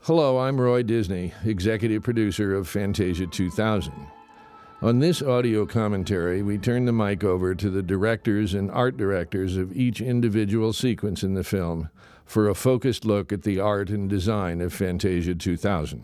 Hello, I'm Roy Disney, executive producer of Fantasia 2000. On this audio commentary, we turn the mic over to the directors and art directors of each individual sequence in the film for a focused look at the art and design of Fantasia 2000.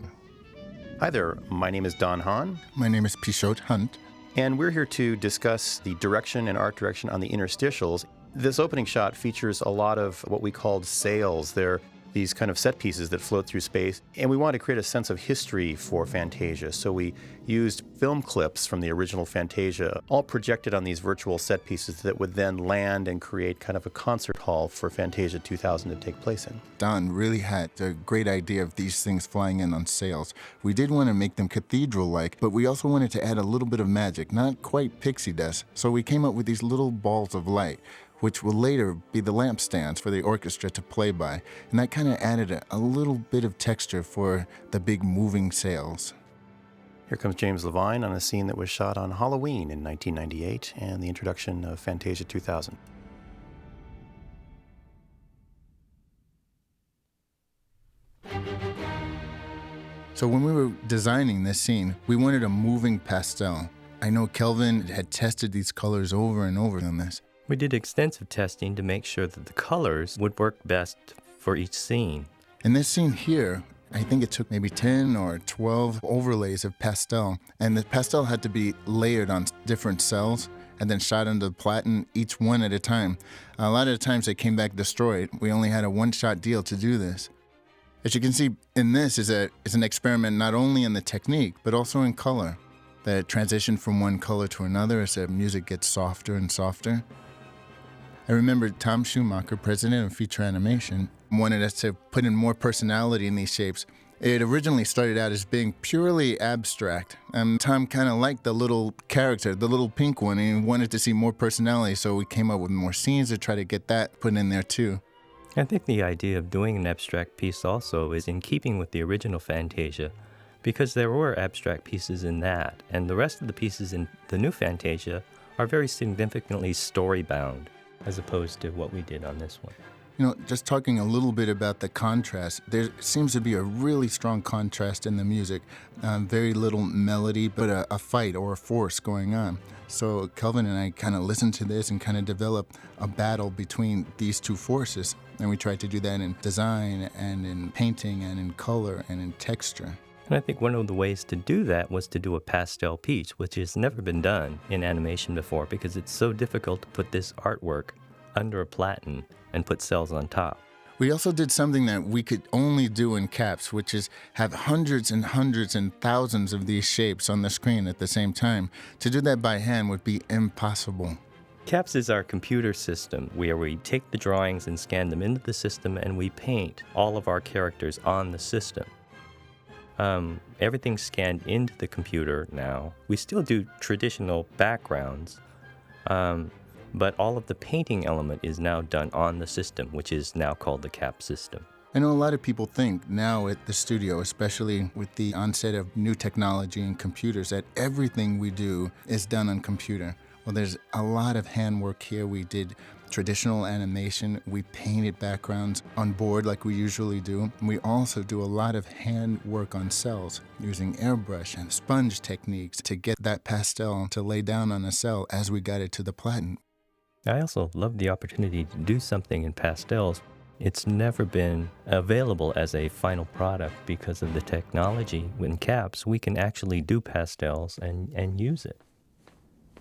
Hi there, my name is Don Hahn. My name is Pishot Hunt. And we're here to discuss the direction and art direction on the interstitials. This opening shot features a lot of what we called sails. They're these kind of set pieces that float through space. And we wanted to create a sense of history for Fantasia. So we used film clips from the original Fantasia, all projected on these virtual set pieces that would then land and create kind of a concert hall for Fantasia 2000 to take place in. Don really had a great idea of these things flying in on sails. We did want to make them cathedral-like, but we also wanted to add a little bit of magic, not quite pixie dust. So we came up with these little balls of light, which will later be the lampstands for the orchestra to play by. And that kind of added a little bit of texture for the big moving sails. Here comes James Levine on a scene that was shot on Halloween in 1998 and the introduction of Fantasia 2000. So when we were designing this scene, we wanted a moving pastel. I know Kelvin had tested these colors over and over on this. We did extensive testing to make sure that the colors would work best for each scene. In this scene here, I think it took maybe 10 or 12 overlays of pastel, and the pastel had to be layered on different cells and then shot into the platen, each one at a time. A lot of the times they came back destroyed. We only had a one-shot deal to do this. As you can see, in this is an experiment not only in the technique, but also in color. The transition from one color to another as the music gets softer and softer. I remember Tom Schumacher, president of Feature Animation, wanted us to put in more personality in these shapes. It originally started out as being purely abstract. Tom kind of liked the little character, the little pink one, and he wanted to see more personality, so we came up with more scenes to try to get that put in there too. I think the idea of doing an abstract piece also is in keeping with the original Fantasia, because there were abstract pieces in that, and the rest of the pieces in the new Fantasia are very significantly story-bound, as opposed to what we did on this one. You know, just talking a little bit about the contrast, there seems to be a really strong contrast in the music. Very little melody, but a fight or a force going on. So Kelvin and I kind of listened to this and kind of developed a battle between these two forces. And we tried to do that in design and in painting and in color and in texture. And I think one of the ways to do that was to do a pastel piece, which has never been done in animation before because it's so difficult to put this artwork under a platen and put cells on top. We also did something that we could only do in CAPS, which is have hundreds and hundreds and thousands of these shapes on the screen at the same time. To do that by hand would be impossible. CAPS is our computer system where we take the drawings and scan them into the system and we paint all of our characters on the system. Everything's scanned into the computer now. We still do traditional backgrounds, but all of the painting element is now done on the system, which is now called the CAPS system. I know a lot of people think now at the studio, especially with the onset of new technology and computers, that everything we do is done on computer. Well, there's a lot of handwork here. We did traditional animation. We painted backgrounds on board like we usually do. We also do a lot of hand work on cells using airbrush and sponge techniques to get that pastel to lay down on a cell as we got it to the platen. I also love the opportunity to do something in pastels. It's never been available as a final product because of the technology. In CAPS, we can actually do pastels and use it.